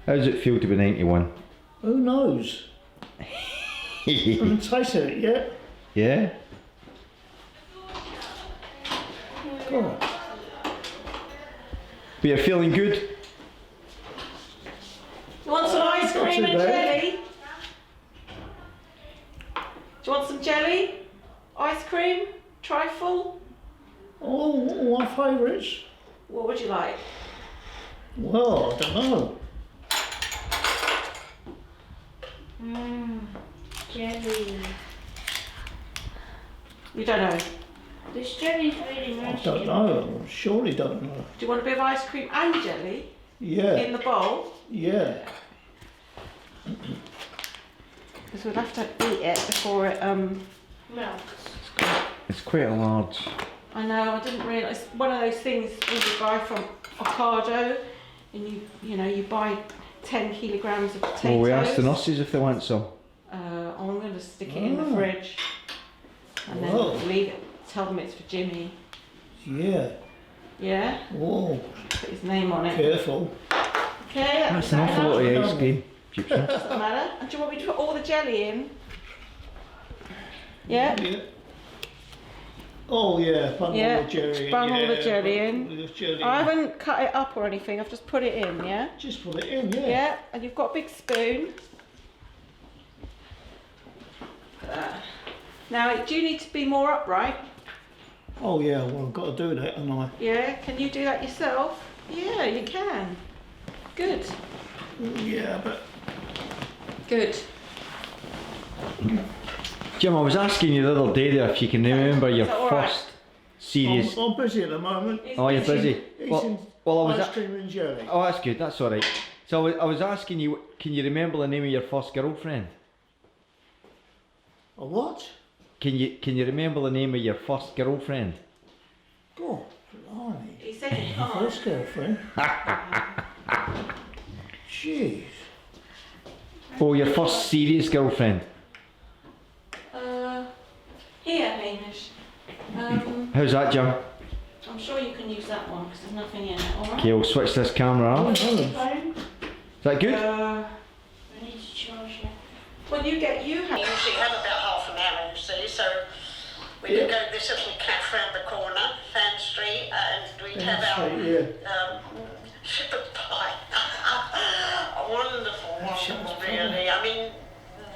How does it feel to be 91? Who knows? I haven't tasted it yet. Yeah? God. But you're feeling good? You want some ice Not cream too and bad. jelly? Do you want some jelly? Ice cream? Trifle? Oh, my favourites. What would you like? Well, I don't know. Jelly. You don't know. This jelly's really I nice. don't know. I surely don't know. Do you want a bit of ice cream and jelly Yeah. in the bowl? Yeah. Because we'll have to eat it before it Melts. It's quite a large. I know, I didn't realise. One of those things when you buy from Ocado and you know, you buy 10 kilograms of potatoes. Well, we asked the nurses if they want some. I'm going to stick it in the fridge and then Whoa. leave it. Tell them it's for Jimmy. Yeah. Yeah? Whoa. Put his name on it. Careful. Okay, That's an awful lot of ice cream. Cheap stuff. Doesn't matter. And do you want me to put all the jelly in? Yeah? Yeah. Oh yeah, bung Yeah, all the jelly in. bung all the yeah, jelly bung in. all the jelly I in. haven't cut it up or anything, I've just put it in, yeah? Just put it in, yeah. Yeah, and you've got a big spoon. Now, do you need to be more upright? Oh yeah, well I've got to do that, haven't I? Yeah, can you do that yourself? Yeah, you can. Good, Yeah, but good. Jim, I was asking you the other day there if you can remember your Is that all right? first serious. I'm busy at the moment. Oh, you're busy. Eating Well, I was. ice cream and jelly. Oh, that's good. That's all right. So I was asking you, can you remember the name of your first girlfriend? A what? Can you remember the name of your first girlfriend? God, blimey. He said he can't. First girlfriend. Jeez. Oh, your first serious girlfriend. Here, Hamish. How's that, Jim? I'm sure you can use that one because there's nothing in it, alright? Okay, we'll switch this camera Oh, off. no. Phone. Is that good? I need to charge it. Well, you have. We usually have about half an hour, you see, so we could go this little cafe round the corner, Fan Street, and we'd have our shepherd pie. Wonderful, really. I mean,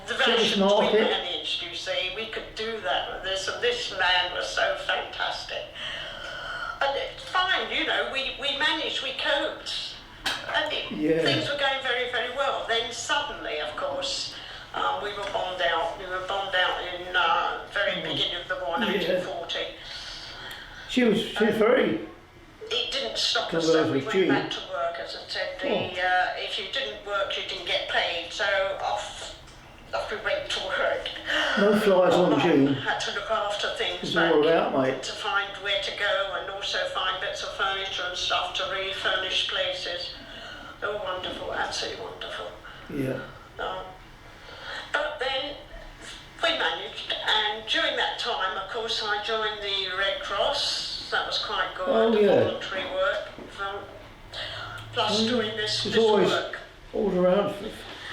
the rations we managed, you see, we could do that with this, and this man was so fantastic. And it's fine, you know, we managed, we coped, and things were going very, very well. Then suddenly, of course, we were bombed out. We were bombed out in very beginning of the war, 1940. She was very. It didn't stop us, so we went back to work, as I said. If you didn't work, you didn't get paid, so off we went to work. No flies on June. Had to look after things It's back, all about, mate. to find where to go, and also find bits of furniture and stuff to refurnish places. They were wonderful, absolutely wonderful. Yeah. But then we managed, and during that time, of course, I joined the Red Cross. That was quite good. Voluntary work, plus doing this work. All around.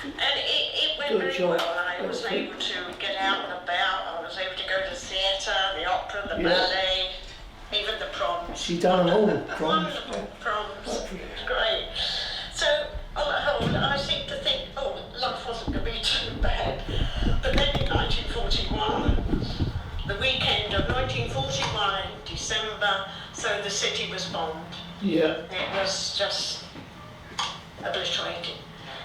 And it went very well. I was able to get out and about. I was able to go to the theatre, the opera, the ballet, even the proms. She done all the proms. Wonderful proms. It's great. So, on the whole, I seem to think, life wasn't going to be too bad. But then in 1941, the weekend of 1941 in December, so the city was bombed. Yeah. It was just obliterated.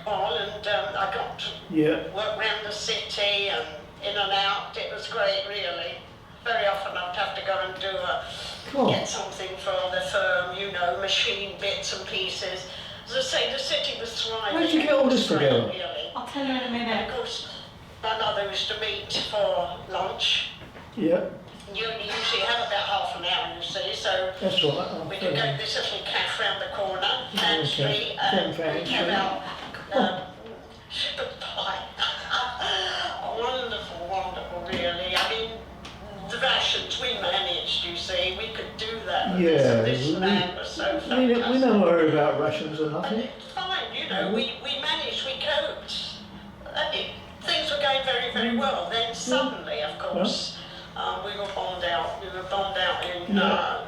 And I got to work around the city and in and out. It was great, really. Very often I'd have to go and do get something for the firm, you know, machine bits and pieces. As I say, the city was thriving. How did you get all this together? Really. I'll tell you in a minute. And of course, my mother used to meet for lunch. Yeah. You only usually have about half an hour, you see, so That's right. we could go to this little cafe round the corner, Fan Street, and we'd have our shepherd pie. Wonderful, wonderful, really. I mean, the rations we managed, you see, we could do that. Yeah. This man was so fantastic. We don't worry about rations or nothing. And it's fine, you you know, we managed, we coped. Things were going very, very well. Then suddenly, of course, we were bombed out. We were bombed out in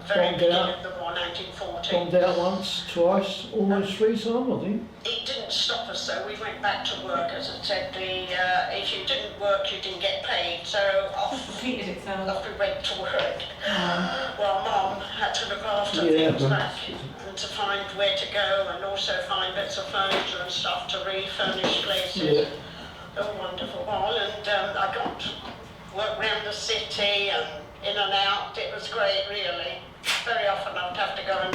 very beginning of the war, 1940. Bombed out once, twice, almost 3 times, I think. It didn't stop us though. We went back to work. As I said, if you didn't work, you didn't get paid. So off we went to work. Well, Mum had to look after things back and to find where to go, and also find bits of furniture and stuff to refurnish places. Oh, wonderful. Well, and I got to work around the city and in and out. It was great, really. Very often I'd have to go and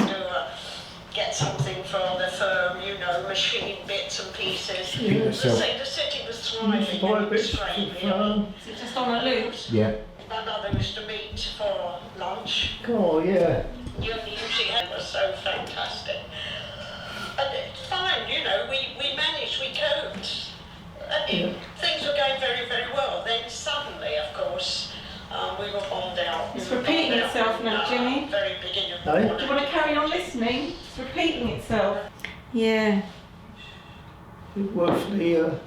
get something for the firm, you know, machine bits and pieces. The city was thriving and it was great, really. Is it just on a loop? Yeah. My mother used to meet for lunch. Oh, yeah. You usually had was so fantastic. And it's fine, you know, we managed, we coped. Things were going very, very well. Then suddenly, of course, we were bombed out. It's repeating itself now, Jimmy. Very beginning of No? the war. Do you want to carry on listening? It's repeating itself. Yeah. We worked for the,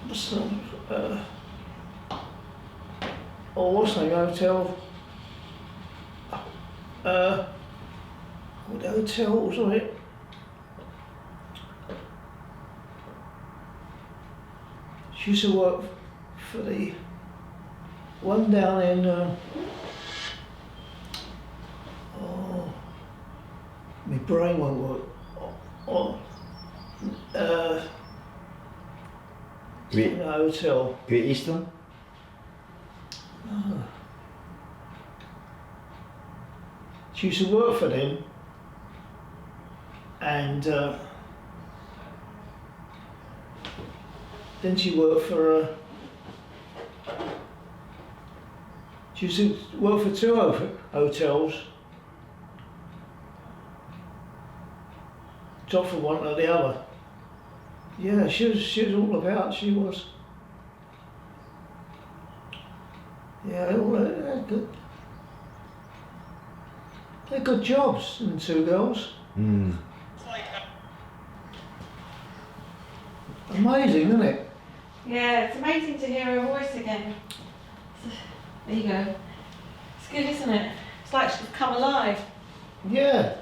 what's the what's the name, hotel? What hotel was it? She used to work for the one down in, my brain won't work. Great, In a hotel. Great Eastern? She used to work for them, and then she worked for. She used to work for 2 hotels. Top from one to the other. Yeah, she was all about. She was. Yeah, all good. They're good jobs, the 2 girls. Mm. Amazing, isn't it? Yeah, it's amazing to hear her voice again. There you go. It's good, isn't it? It's like she's come alive. Yeah.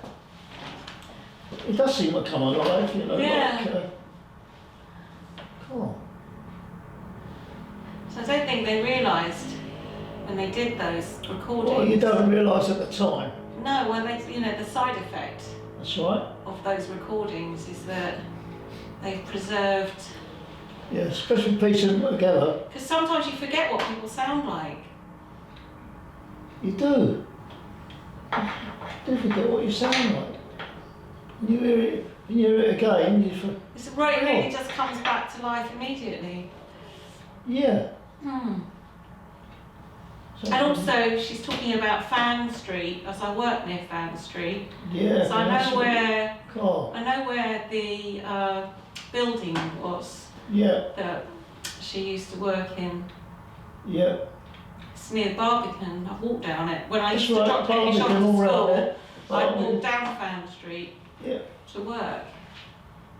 It does seem to come alive, you know. Yeah. Like, oh. So I don't think they realised when they did those recordings. Well, you don't realise at the time. No, well, they, you know, the side effect That's right. of those recordings is that they've preserved. Yeah, especially piecing them together. Because sometimes you forget what people sound like. You do. You do forget what you sound like. When you hear it again, you forget. It's right, it really just comes back to life immediately. Yeah. And also, she's talking about Fan Street, as I work near Fan Street. Yeah. So I God. know where the building was Yeah. that she used to work in. Yeah. It's near Barbican. I've walked down it. When I That's used to right, drop Penny Shop Barbican, to all round school, there. I'd Barbican. walk down Fan Street Yeah. to work.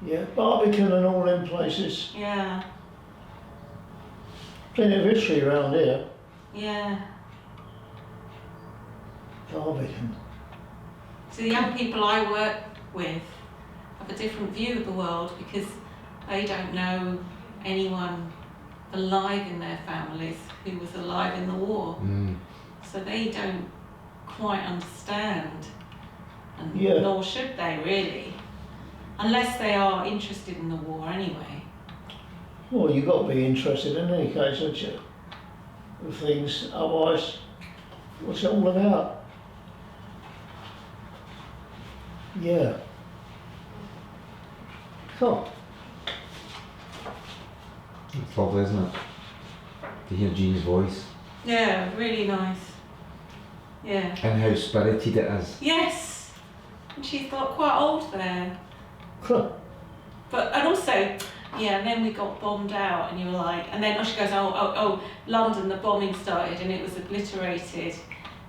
Yeah. Barbican and all them places. Yeah, Plenty of history around here. yeah. Barbican. So the young people I work with have a different view of the world because they don't know anyone alive in their families who was alive in the war. Mm. So they don't quite understand, and Yeah. nor should they really, unless they are interested in the war anyway. Well, you've got to be interested in any case, haven't you? With things, otherwise, what's it all about? Yeah. Cool. It's lovely, isn't it? To hear Jean's voice. Yeah, really nice. Yeah. And how spirited it is. Yes, and she's got quite old there. Cool. But, and also, yeah, and then we got bombed out, and you were like, and then she goes, oh, London, the bombing started, and it was obliterated,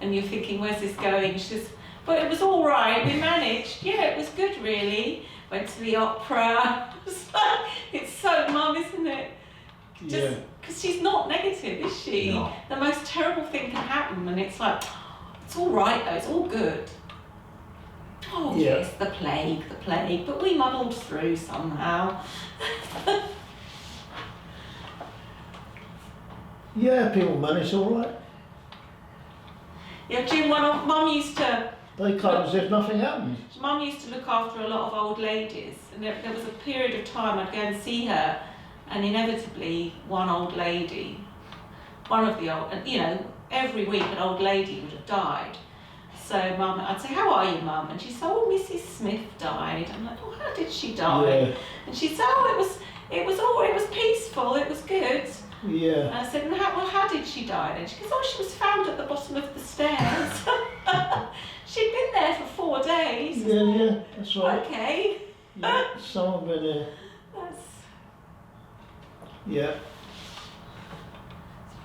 and you're thinking, where's this going? She says, but it was all right, we managed. Yeah, it was good, really. went to the opera. It's so mum, isn't it? Yeah. Because she's not negative, is she? No. The most terrible thing can happen, and it's like, it's all right though, it's all good. Oh Yeah. yes, the plague, but we muddled through somehow. Yeah, people manage all right. Yeah, Jim, when Mum used to They come as if nothing happened. Mum used to look after a lot of old ladies, and there was a period of time I'd go and see her, and inevitably one old lady, one of the old, and you know, every week an old lady would have died. So Mum, I'd say, how are you, Mum? And she'd say, oh, Mrs. Smith died. I'm like, oh, how did she die? Yeah. And she'd say, oh, it was peaceful, it was good. Yeah. And I said, well, how did she die then? She goes, oh, she was found at the bottom of the stairs. She'd been there for 4 days. Yeah, that's right. Okay. Yeah, some have been there. That's Yeah.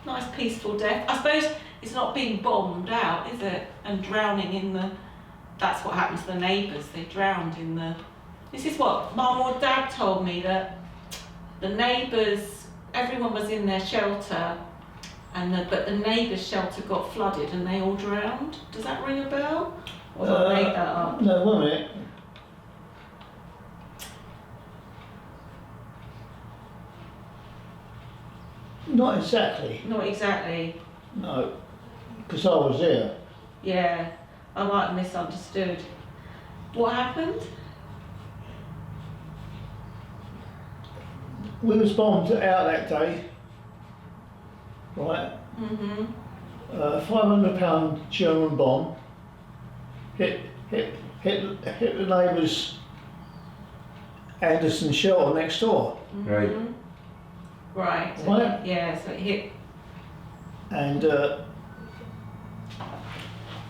a nice peaceful death. I suppose it's not being bombed out, is it? And drowning in the... That's what happened to the neighbours. They drowned in the... This is what Mum or Dad told me, that the neighbours, everyone was in their shelter, but the neighbours' shelter got flooded and they all drowned. Does that ring a bell? Or have I made that up? No, wait a minute. Not exactly. Not exactly. No, because I was there. Yeah, I might have misunderstood. What happened? We was bombed out that day, right? Mhm. £500 German bomb hit the neighbour's Anderson shelter next door, Right. Mhm. Right. So Right. Yeah. So it hit. and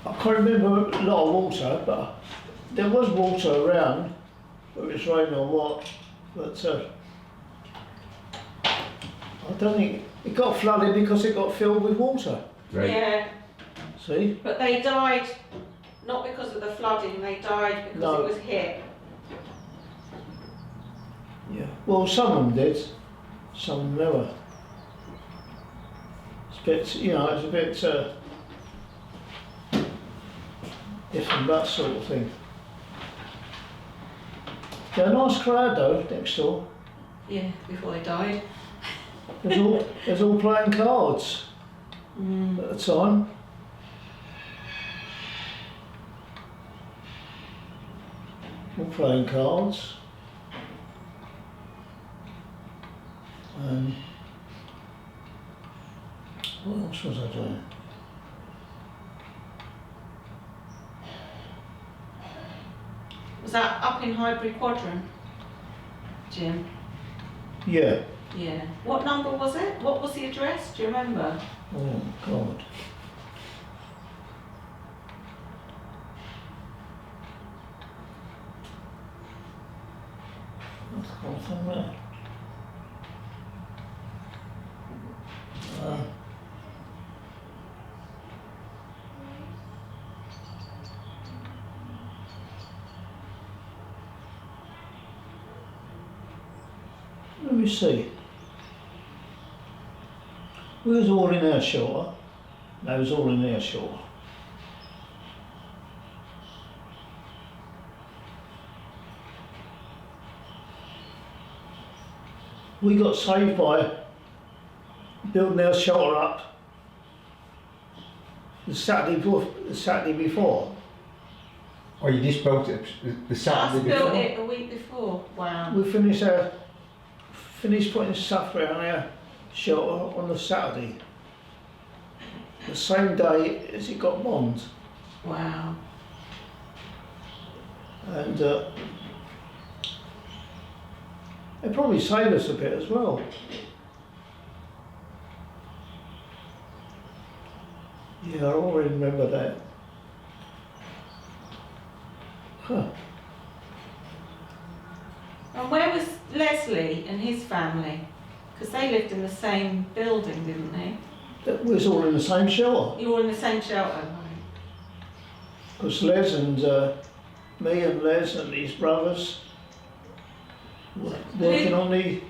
I can't remember a lot of water, but there was water around, whether it's raining or what. But I don't think it got flooded because it got filled with water. Right. Yeah. See? But they died not because of the flooding. They died because No. it was hit. Yeah. Well, some of them did, some never. It's a bit, it's a bit different, that sort of thing. They're a nice crowd though, next door. Yeah. Before they died. There's all playing cards at the time. All playing cards. And what else was I doing? Was that up in Highbury Quadrant, Jim? Yeah. Yeah. What number was it? What was the address? Do you remember? Oh God. I can't find that. Let me see. We was all in our shelter. They was all in their shelter. We got saved by building our shelter up the Saturday before. Or you just built it the I Saturday built before? it the week before. Wow. We finished putting stuff around our shelter on the Saturday, the same day as it got bombed, Wow. and it probably saved us a bit as well. Yeah, I already remember that. Huh. And where was Leslie and his family? Because they lived in the same building, didn't they? That was all in the same shelter. You were in the same shelter. Because Les and me and Les and his brothers Working on the,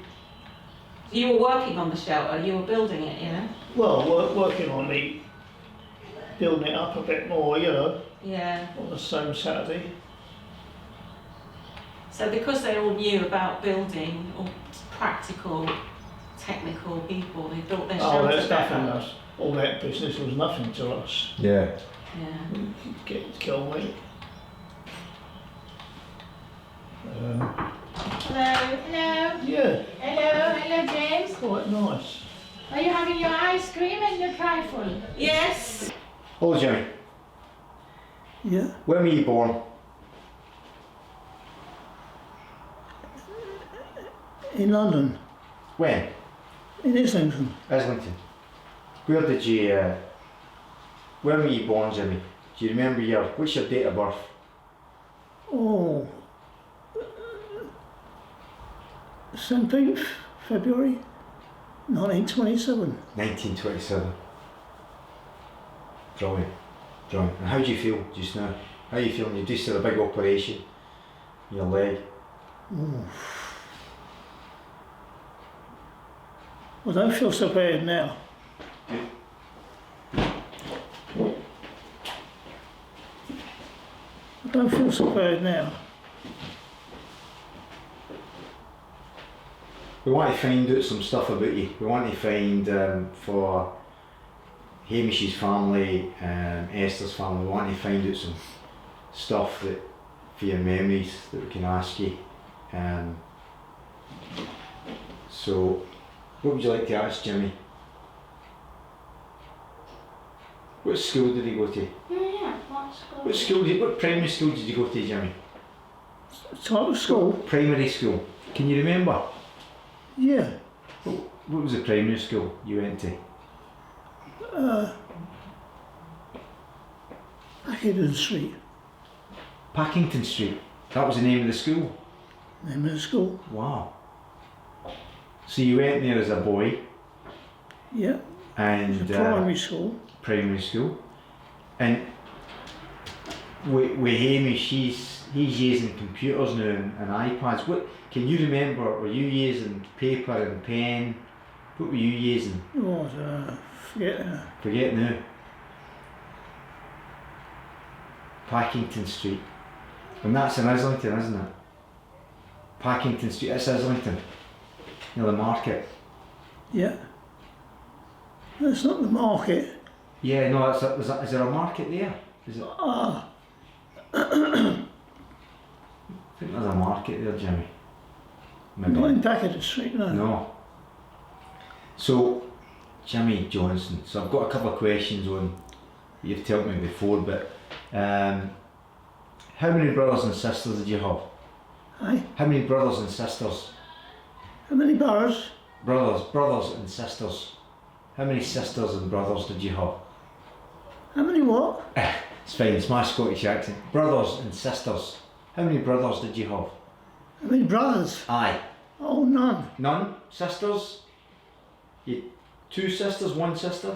You were working on the shelter, you were building it, you know? well, working on the, building it up a bit more, you know, Yeah. on the same Saturday. So because they all knew about building, all practical, technical people, they built their Oh, shelter that's nothing, better. that's, all that business was nothing to us. Yeah. Yeah. Get on Hello, hello, yeah, hello, James. quite nice. Are you having your ice cream and your trifle? Yes. Oh, Jimmy, Yeah. when were you born? In London, When? in Islington. Islington. Where did you, when were you born, Jimmy? Do you remember what's your date of birth? Oh, 17th February 1927. 1927. Brilliant. Brilliant. And how do you feel just now? How are you feeling? You just had a big operation in your leg. I don't feel so bad now. I don't feel so bad now. We want to find out some stuff about you. We want to find for Hamish's family, Esther's family, we want to find out some stuff that for your memories that we can ask you. So, what would you like to ask Jimmy? What school did he go to? Yeah, what's going What school what primary school did you go to, Jimmy? Type of school? Primary school. Can you remember? Yeah. What was the primary school you went to? Packington Street, Packington Street. That was the name of the school. name of the school. Wow. So you went there as a boy Yeah. and It's a primary school. primary school, and with Hamish, he's using computers now and iPads. What can you remember? Were you using paper and pen? What were you using? Oh, forget Forget now. Packington Street, and that's in Islington, isn't it? Packington Street. It's Islington. Near the market. Yeah. That's not the market. Yeah, no, is there a market there? Is it? Ah, I think there's a market there, Jimmy. Maybe. not in Packington Street, no. No. So, Jimmy Johnson, so I've got a couple of questions on you've told me before, but how many brothers and sisters did you have? Aye. How many brothers and sisters? How many boroughs? Brothers and sisters. How many sisters and brothers did you have? How many what? It's fine, it's my Scottish accent. Brothers and sisters. How many brothers did you have? How many brothers? Aye. Oh, none. None? Sisters? You, two sisters, one sister?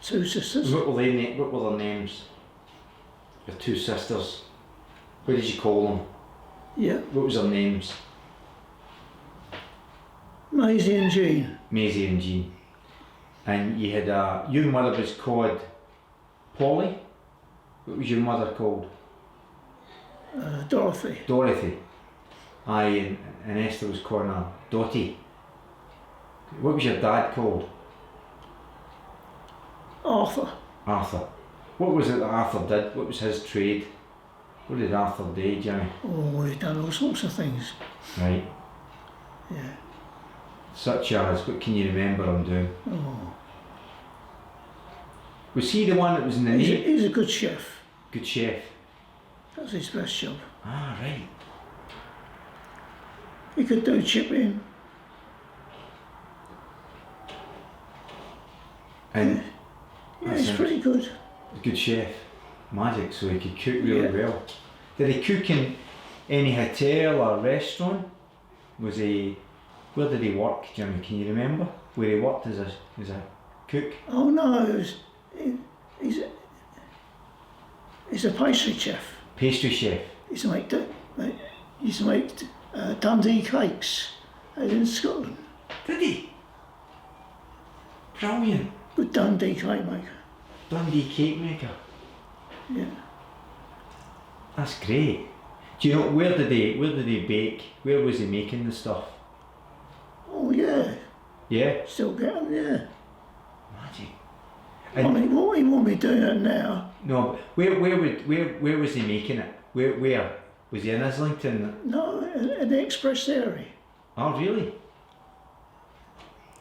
Two sisters. What were their names? Your two sisters. What did you call them? Yeah. What was their names? Maisie and Jean. Maisie and Jean. And you had your mother was called Polly. What was your mother called? Dorothy. Dorothy. Aye, and Esther was called Dottie. What was your dad called? Arthur. Arthur. What was it that Arthur did? What was his trade? What did Arthur do, Jimmy? Oh, he's done all sorts of things. Right. Yeah. Such as, what can you remember him doing? Oh. Was he the one that was in the He's Navy? he's a good chef. Good chef. That's his best job. Ah, right. He could do chipping. And Yeah, That he's sounds- pretty good. a good chef. Magic, so he could cook really Yeah. well. Did he cook in any hotel or restaurant? Was he, where did he work, Jimmy? Can you remember where he worked as a cook? Oh no, he's a pastry chef. Pastry chef. He used to make Dundee Cakes out in Scotland. Did he? Brilliant. Good Dundee cake maker. Dundee cake maker. Yeah. That's great. Do you know where did they bake? Where was he making the stuff? Oh yeah. Yeah. Still get them, yeah. Magic. I mean, what he won't be doing it now. No, where was he making it? Where was he in Islington? No, in the Express area. Oh really?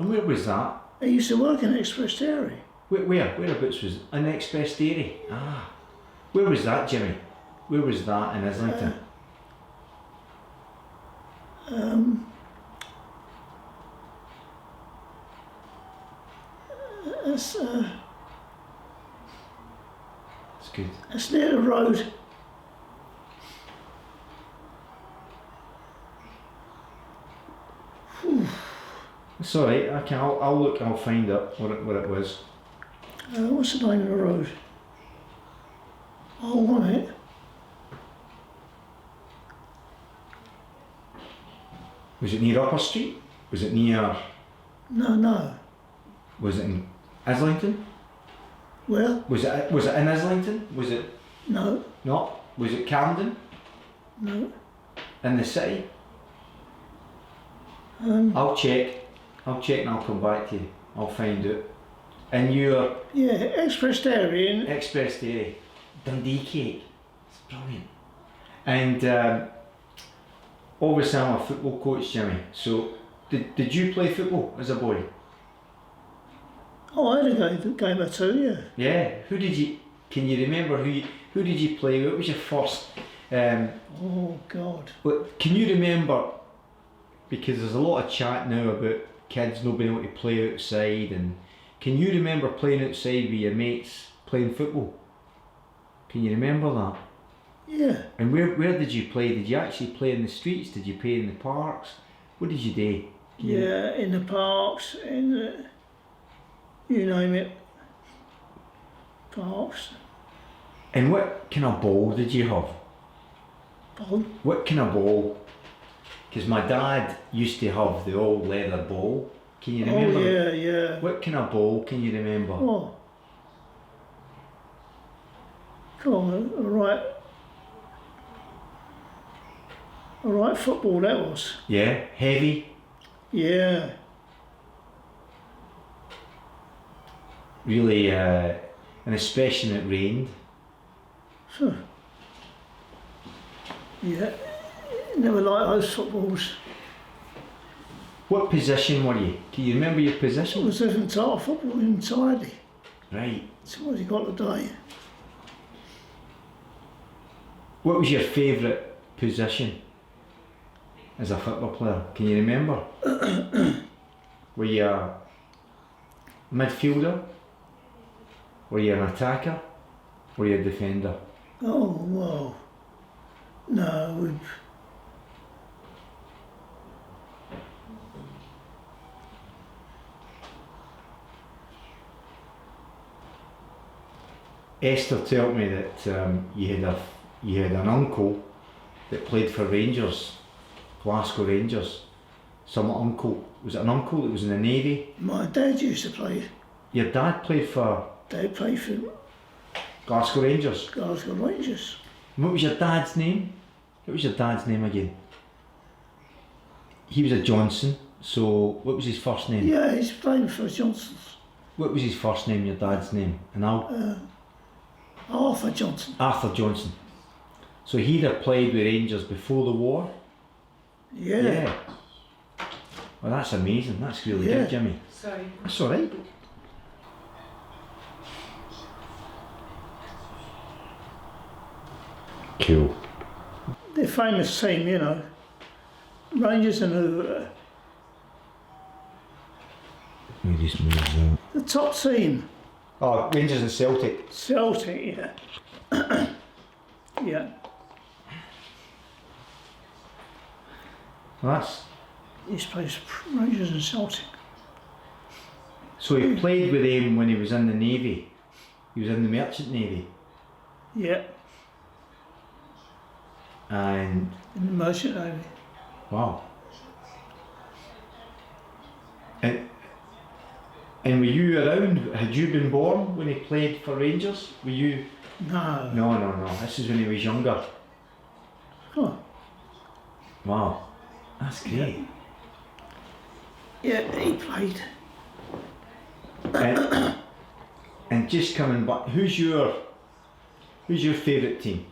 And where was that? He used to work in the Express area. Whereabouts was in the Express Dairy? Ah, where was that, Jimmy? Where was that in Islington? It's It's good. it's near the road. It's all right. I'll look. I'll find out what it was. What's the name of the road? Oh, one it. Was it near Upper Street? Was it near? No. Was it in Islington? Well, Was it in Islington? Was it no, not? Was it Camden? no. In the city? I'll check and I'll come back to you. I'll find out. And your Yeah, Express area in. Express Dairy, Dundee cake. It's brilliant. And obviously I'm a football coach, Jimmy. So did you play football as a boy? Oh, I had a game or two, yeah. Yeah. Can you remember who did you play? What was your first? Oh, God. Can you remember? Because there's a lot of chat now about kids not being able to play outside, and can you remember playing outside with your mates playing football? Can you remember that? Yeah. And where did you play? Did you actually play in the streets? Did you play in the parks? What did you do? Yeah, in the parks, in the, you name it, parks. And what kind of ball did you have? Pardon? What kind of ball? Because my dad used to have the old leather ball. Can you remember? Oh, yeah. What kind of ball can you remember? Oh. Come on, all right football that was. Yeah, heavy. Yeah. Really, and especially when it rained. Huh. Yeah. Never liked those footballs. What position were you? Can you remember your It position? was different type of football entirely. Right. So what have you got today? What was your favourite position as a football player? Can you remember? Were you a midfielder? Were you an attacker? Were you a defender? Oh, well. No, Esther told me that you had an uncle that played for Rangers, Glasgow Rangers. Some uncle, was it an uncle that was in the Navy? my dad used to play. Your dad played for Dad played for Glasgow Rangers. Glasgow Rangers. And what was your dad's name? What was your dad's name again? He was a Johnson, so what was his first name? Yeah, he's playing for Johnson's. What was his first name, your dad's name? And Arthur Johnson. Arthur Johnson. So he'd have played with Rangers before the war? Yeah. Well, that's amazing. That's really Yeah. good, Jimmy. Sorry. That's all right. Cool. They're a famous team, you know. Rangers and Let me just move that. the top team. Oh, Rangers and Celtic. Celtic, yeah. Yeah. Well, that's He's played for Rangers and Celtic. so he played with him when he was in the Navy. He was in the Merchant Navy, Yeah. and In the Merchant Navy. Wow. And were you around? Had you been born when he played for Rangers? Were you? No. No. This is when he was younger. Huh. Wow, that's great. Yeah, he played. And just coming back, who's your favourite team?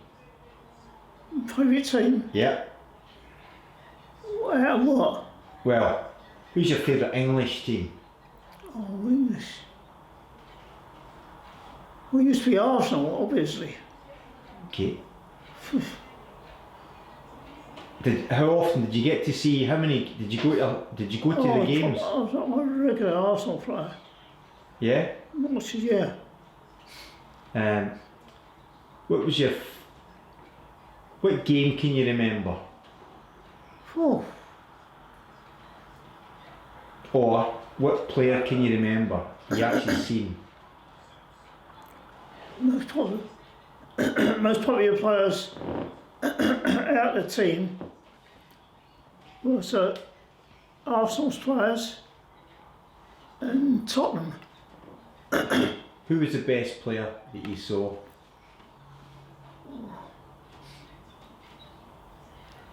Favourite team? Yeah. Well, what? Well, who's your favourite English team? Oh, English. We used to be Arsenal, obviously. Okay. How often did you get to see? How many did you go to? Did you go to the games? I was a regular Arsenal player. Yeah. Much as yeah. What was your? What game can you remember? Oh, Or what player can you remember you actually seen? most popular players out of the team was Arsenal's players and Tottenham. Who was the best player that you saw?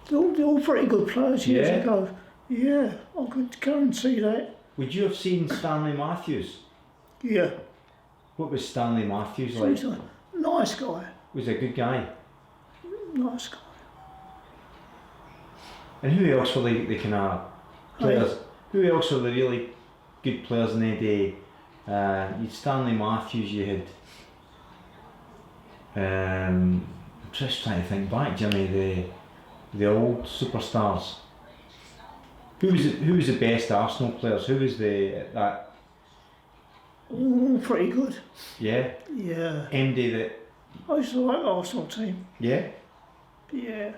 They're all pretty good players years Yeah. ago. Yeah, I could guarantee that. Would you have seen Stanley Matthews? Yeah, What was Stanley Matthews he's like? a nice guy. Was he a good guy? Nice guy. And who else were the kind of players? Who else were the really good players in the day? You had Stanley Matthews, you had I'm just trying to think back, Jimmy, the old superstars. Who was the best Arsenal players? Who was that? All pretty good. Yeah, Yeah. MD that. I used to like the Arsenal team. Yeah, Yeah.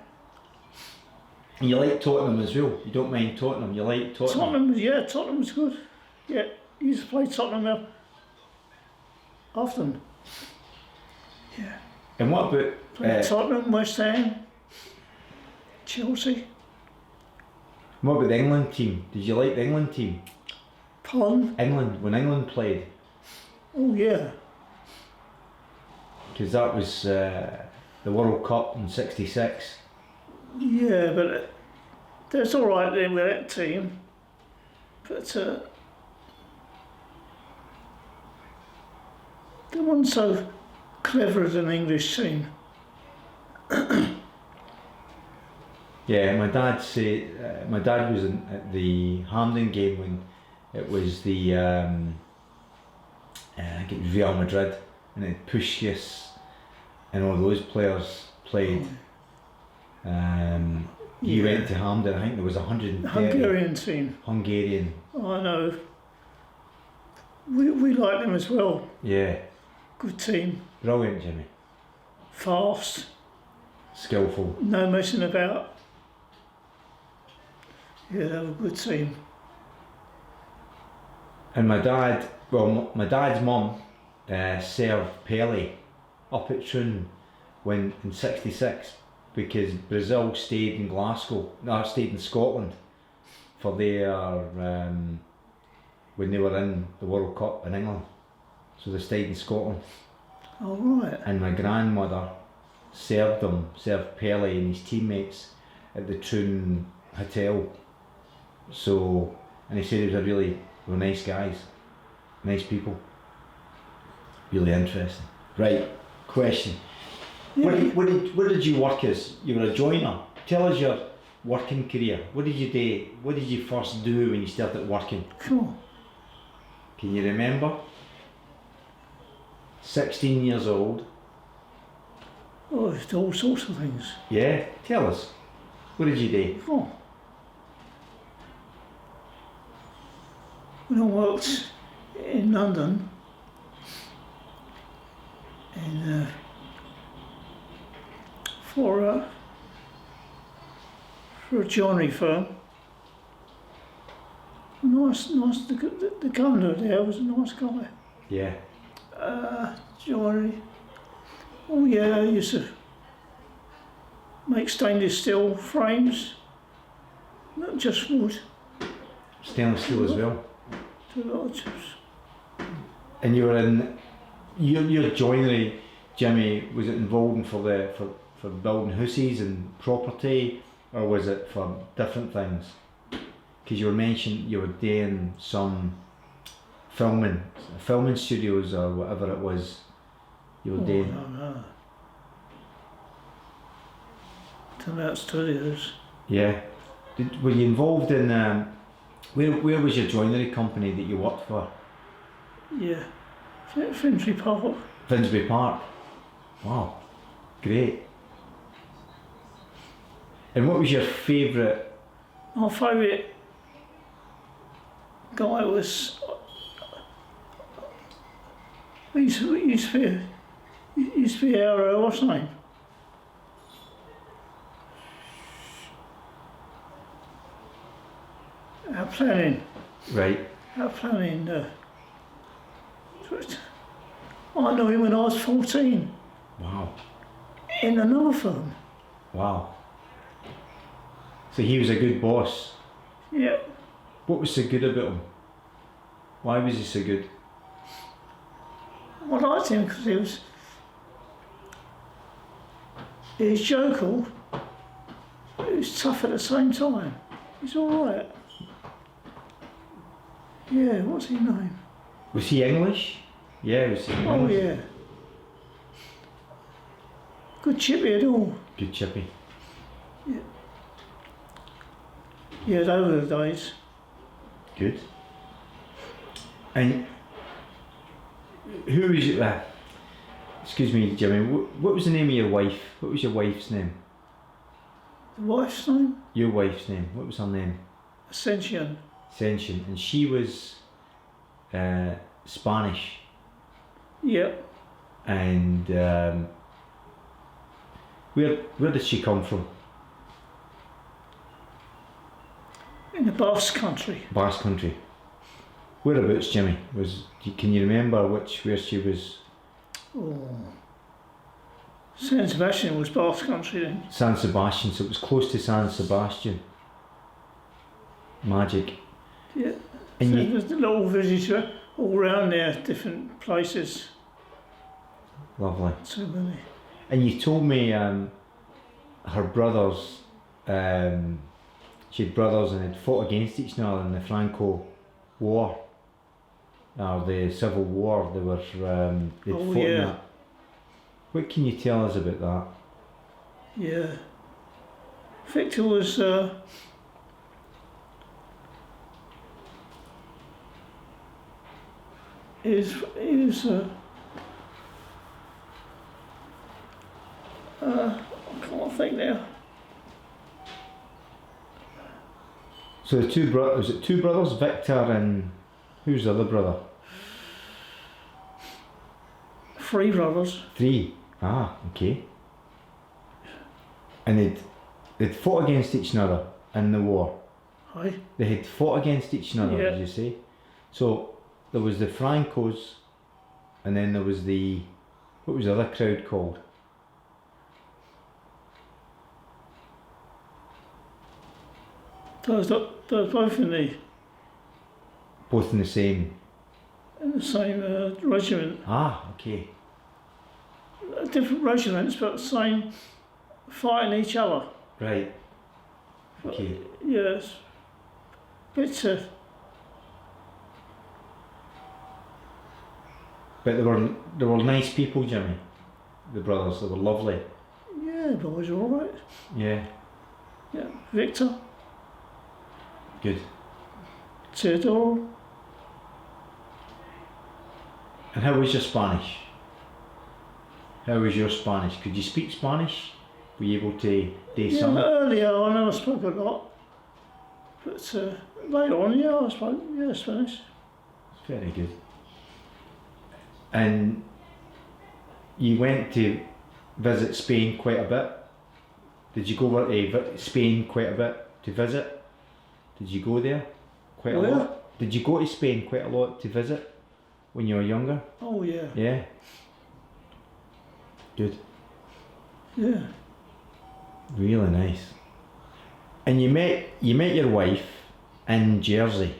and you like Tottenham as well. You don't mind Tottenham. You like Tottenham. Tottenham was good. Yeah, used to play Tottenham often. Yeah. And what about Played Tottenham, West Ham, Chelsea. what about the England team? Did you like the England team? Pond. England, when England played, Oh yeah. because that was the World Cup in '66. Yeah, but that's all right then with that team. But they weren't so clever as an English team. Yeah, my dad was at the Hampden game when it was the I think it was Real Madrid, and it Puskis and all those players played. He Yeah. went to Hampden. I think there was 130 Hungarian team. Hungarian. I know. We like them as well. Yeah, Good team. brilliant, Jimmy. Fast. Skillful. No messing about. Yeah, they were a good team. And my dad's mum served Pele up at Troon when in '66 because Brazil stayed in Scotland for their when they were in the World Cup in England. So they stayed in Scotland. All right. And my grandmother served Pele and his teammates at the Troon Hotel. So, and he said they were nice guys, nice people, really interesting. Right, question. Yeah. What did you work as? You were a joiner. Tell us your working career. What did you do? What did you first do when you started working? Cool. Can you remember? 16 years old. Oh, it's all sorts of things. Yeah, tell us. What did you do? Oh. When I worked in London, and for a joinery firm. Nice. The governor there was a nice guy. Yeah. Joinery. Oh yeah, I used to make stainless steel frames Not just wood, Stainless steel as well. do a lot of chips. And you were in your joinery, Jimmy. Was it involved for building houses and property, or was it for different things? Because you were mentioning you were doing some filming studios or whatever it was. You were doing. No. Turn out studios. Yeah. Were you involved in? Where was your joinery company that you worked for? Yeah. Finsbury Park. Finsbury Park. Wow, great. And what was your favourite? My favourite guy was. Used to be our what's his name? Our planning. Right. Our planning. I knew him when I was 14 Wow. in another firm. Wow. So he was a good boss. Yeah. What was so good about him? Why was he so good? I liked him because he was jovial, but he was tough at the same time. He's all right. Yeah, what's his name? Was he English? Yeah, was he Oh English? yeah. Good chippy at all. Good chippy. Yeah, those were the days. Good. And who was you? Excuse me, Jimmy. What was the name of your wife? What was your wife's name? The wife's name? Your wife's name. What was her name? Ascension. Ascension. And she was Spanish. Yeah. And where did she come from? In the Basque Country. Basque Country. Whereabouts, Jimmy? Can you remember where she was? Oh. San Sebastian was Basque Country then. San Sebastian, so it was close to San Sebastian. Magic. Yeah. And So you, there's a little village all around there, different places. lovely. So many. And you told me her brothers, she had brothers and had fought against each other in the Franco War, or the Civil War. They were they'd Oh, fought in yeah. that. What can you tell us about that? Yeah. Victor was he was I can't think now. So the two brothers, was it two brothers, Victor and who's the other brother? 3 brothers. 3. Ah, okay. And they'd fought against each other in the war. Aye. They had fought against each other, Yeah. did you say? So there was the Francos, and then there was what was the other crowd called? Those both Both in the same. in the same regiment. Ah, okay. Different regiments, but same fighting each other. Right. Okay. Yes. But But they were nice people, Jimmy. The brothers, they were lovely. yeah, boys are all right. Yeah. Yeah. Victor, Good. Theodore. And how was your Spanish? How was your Spanish? Could you speak Spanish? Were you able to do Yeah, some? earlier I never spoke a lot. But later on, yeah, I spoke Spanish. Very good. And you went to visit Spain quite a bit. Did you go over to Spain quite a bit to visit? Did you go there quite a Where? lot? Did you go to Spain quite a lot to visit when you were younger? Oh yeah, Yeah. Good. yeah. Really nice. And you met your wife in Jersey.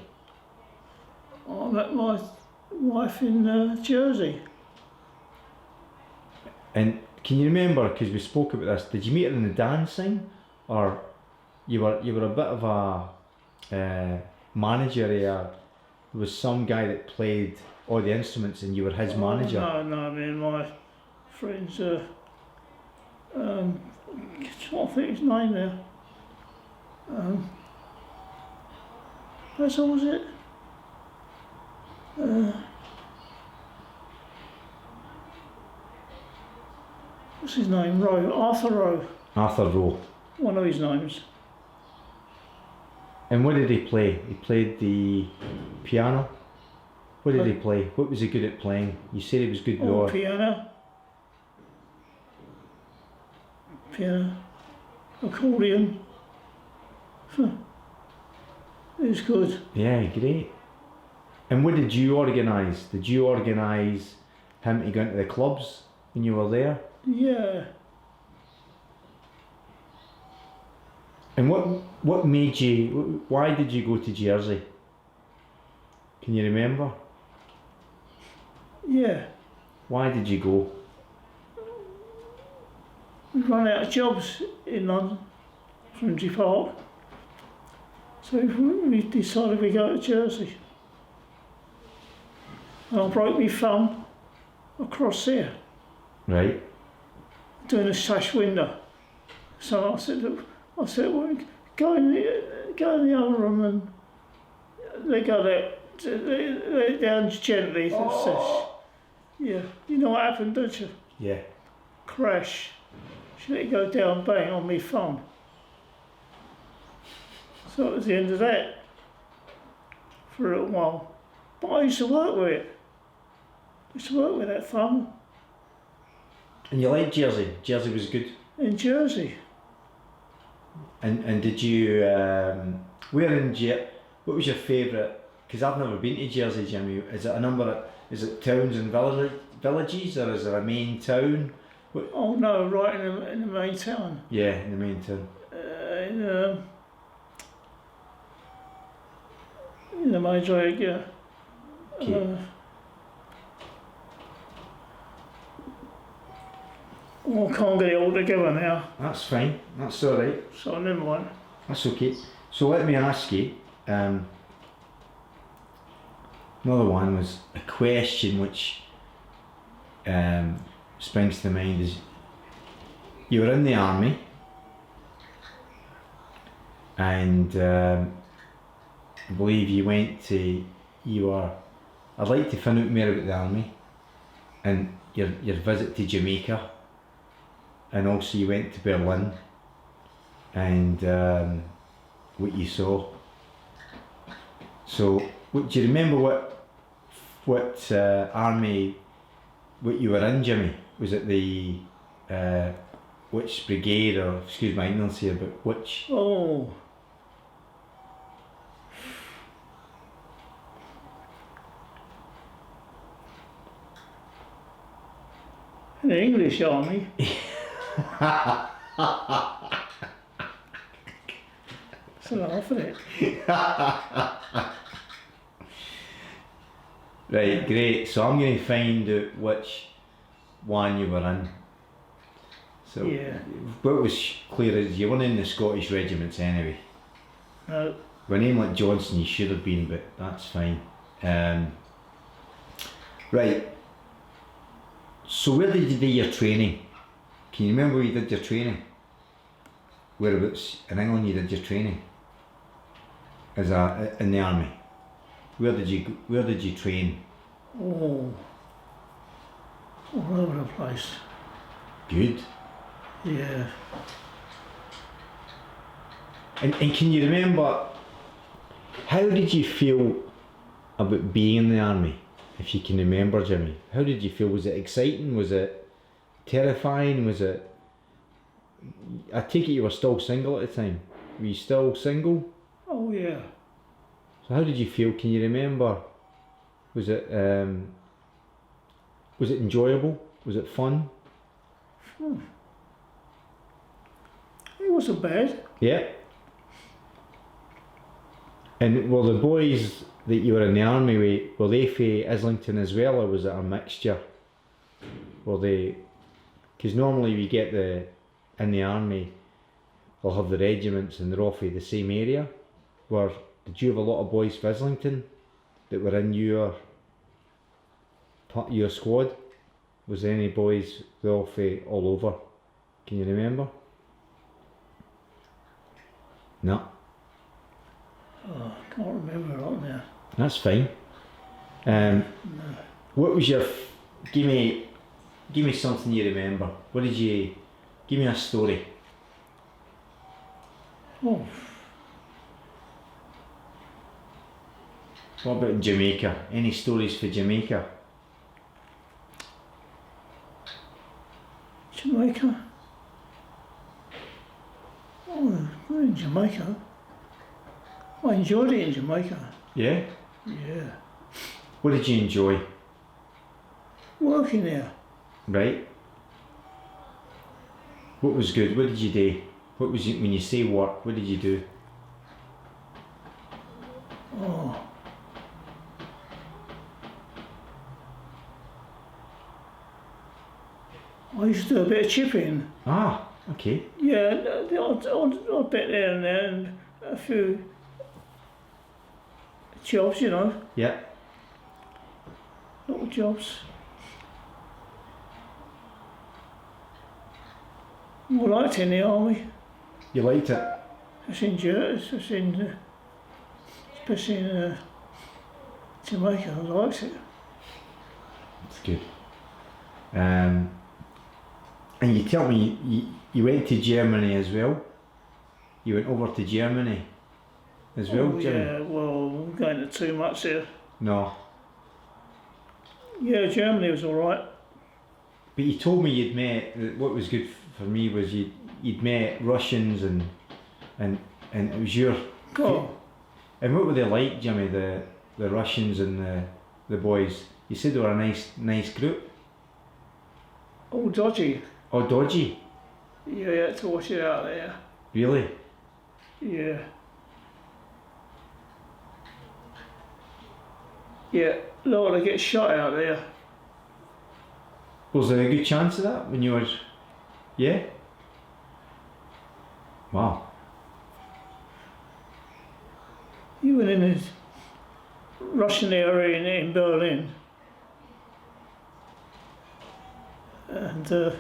I met my wife in Jersey. And can you remember, because we spoke about this, did you meet her in the dancing, or you were a bit of a manager here? There was some guy that played all the instruments and you were his manager. No, me and my friends, I think his name there. That's all, was it? What's his name? Rowe, Arthur Rowe. Arthur Rowe. One of his names. And what did he play? He played the piano. What did he play? What was he good at playing? You said he was good with piano. Accordion. It was good. Yeah, great. And what did you organise? Did you organise him to go into the clubs when you were there? Yeah. And what made you, why did you go to Jersey? Can you remember? Yeah. Why did you go? We ran out of jobs in London, Finsbury Park. So we decided we'd go to Jersey. And I broke my thumb across there, Right. doing a sash window. So I said, well, go in the other room and let it down gently. The sash. Yeah, you know what happened, don't you? Yeah. Crash. She let it go down, bang, on my thumb. So it was the end of that for a little while. But I used to work with it. I used to work with that thumb And you liked Jersey? Jersey was good. in Jersey. And did you, where in what was your favourite, because I've never been to Jersey, Jimmy, is it towns and villages, or is there a main town? Oh no, right in the main town. Yeah, in the main town. In the major area. Okay. I can't get it all together now, That's fine, that's alright, so never mind. that's okay. So let me ask you, another one was a question which springs to mind is, you were in the army, and I believe I'd like to find out more about the army and your visit to Jamaica, and also you went to Berlin and what you saw. So do you remember what army what you were in, Jimmy? Was it the which brigade, or excuse my ignorance here, but which? Oh. The English army. So laugh at it. Right, great. So I'm going to find out which one you were in. So Yeah. what was clear is you weren't in the Scottish regiments anyway. No. With a name like Johnson you should have been, but that's fine. Right. So where did you do your training? Can you remember where you did your training? Whereabouts in England you did your training? In the army? Where did you train? Oh. All over the place. Good. Yeah. And can you remember, how did you feel about being in the army? If you can remember, Jimmy, how did you feel? Was it exciting? Was it terrifying? Was it? I take it you were still single at the time. Were you still single? Oh yeah. So how did you feel? Can you remember? Was it enjoyable? Was it fun? It wasn't bad. Yeah. And were the boys that you were in the army with, were they from Islington as well, or was it a mixture? Were they, because normally we get in the army, they'll have the regiments and they're all from the same area. Did you have a lot of boys from Islington that were in your squad? Was there any boys all over? Can you remember? No. Oh, I can't remember right now. That's fine. What was your? Give me something you remember. What did you? Give me a story. Oh, What about Jamaica? Any stories for Jamaica? Jamaica. Oh, we're in Jamaica. I enjoyed it in Jamaica. Yeah. Yeah. What did you enjoy? Working there. Right. What was good? What did you do? What was it when you say work? What did you do? Oh. I used to do a bit of chipping. Ah, okay. Yeah, the odd bit there and there, and a few jobs, you know, Yeah. little jobs. I liked it in the army. You liked it? Especially in Jamaica, I liked it. That's good. And you tell me you went to Germany as well? You went over to Germany as well, Jimmy? Yeah, well, we're going to too much here. No. Yeah, Germany was alright. But you told me you'd met, what was good for me was you'd met Russians and it was your... God, And what were they like, Jimmy, the Russians and the boys? You said they were a nice group? all dodgy. Oh, dodgy? Yeah, you had to watch it out there. Really? Yeah. Yeah, Lord, I get shot out there. Was there a good chance of that when you were... Yeah? Wow. You went in the Russian area in Berlin, and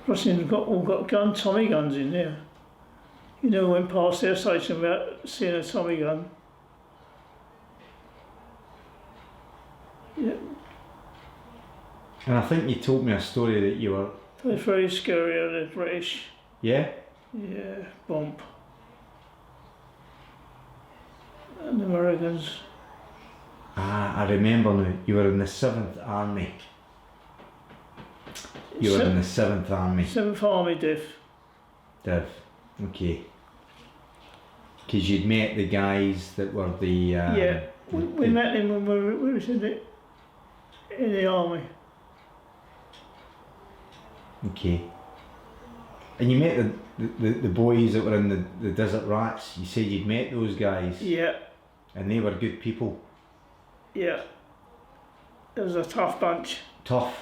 Russians all got Tommy guns in there. You know, went past their station without seeing a Tommy gun. Yeah, And I think you told me a story that you were... they're very scary, the British. Yeah? Yeah, bump. And the Americans. Ah, I remember now. You were in the 7th Army. You were in the 7th Army. 7th Army Div. Div. Okay. Because you'd met the guys that were the... Yeah, we met them when we were in the army. Okay. And you met the boys that were in the Desert Rats. You said you'd met those guys. Yeah, And they were good people. yeah. It was a tough bunch. Tough,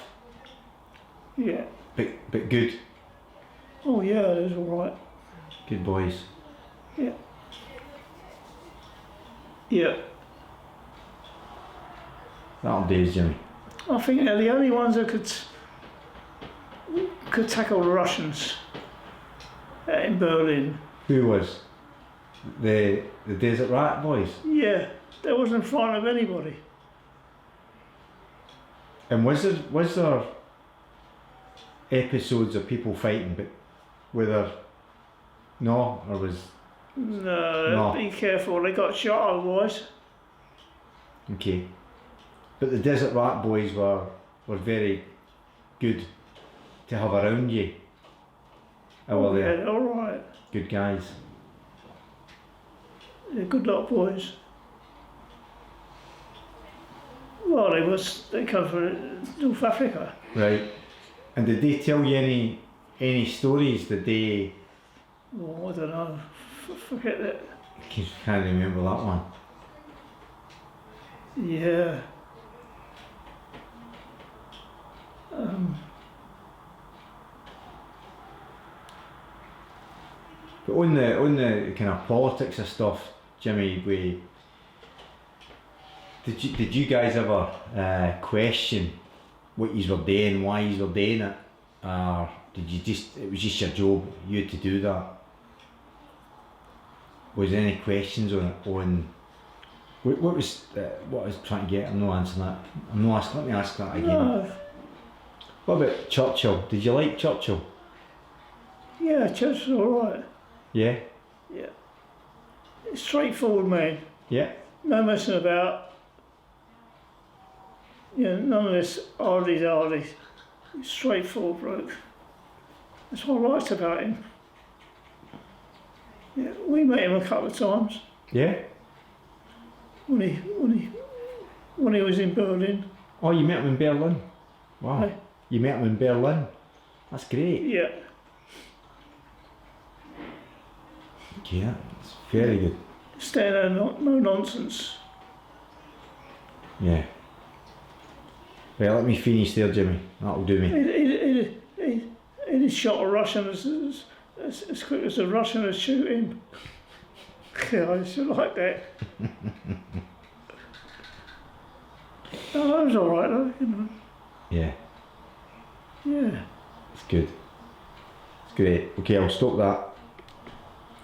Yeah. but good. Oh yeah, it was alright. Good boys. Yeah. Yeah. That'll do, Jimmy. I think they're the only ones that could tackle the Russians in Berlin. Who was? The Desert Rat boys? Yeah, they wasn't frightened of anybody. And was there episodes of people fighting, but whether... No, or was... No, be careful, they got shot otherwise. Okay. But the Desert Rat boys were very good to have around you. How were they? Yeah, alright. Good guys. They're good lot of boys. Well, they come from North Africa. Right. And did they tell you any stories? Did they Oh, I don't know. Forget that. Can't remember that one. Yeah. But on the kind of politics of stuff, Jimmy, did you guys ever question what you were doing, why you were doing it, or did you it was just your job, you had to do that? Was there any questions on it? What was what I was trying to get? I'm not answering that. I'm not asking. Let me ask that again. No. What about Churchill? Did you like Churchill? Yeah, Churchill's all right. Yeah. Yeah. Straightforward man. Yeah. No messing about. Yeah, none of this hardies. Straightforward bloke. That's what I liked about him. Yeah, we met him a couple of times Yeah. when he was in Berlin. Oh, you met him in Berlin. Wow. Hey. You met him in Berlin. That's great. Yeah. Yeah, it's very good. Staying there, no nonsense. Yeah. Well, let me finish there, Jimmy. That'll do me. He shot a Russian as quick as a Russian would shoot him. Yeah, I used to like that. No, that was all right though, you know. Yeah, Yeah. it's good. It's great. Okay, I'll stop that.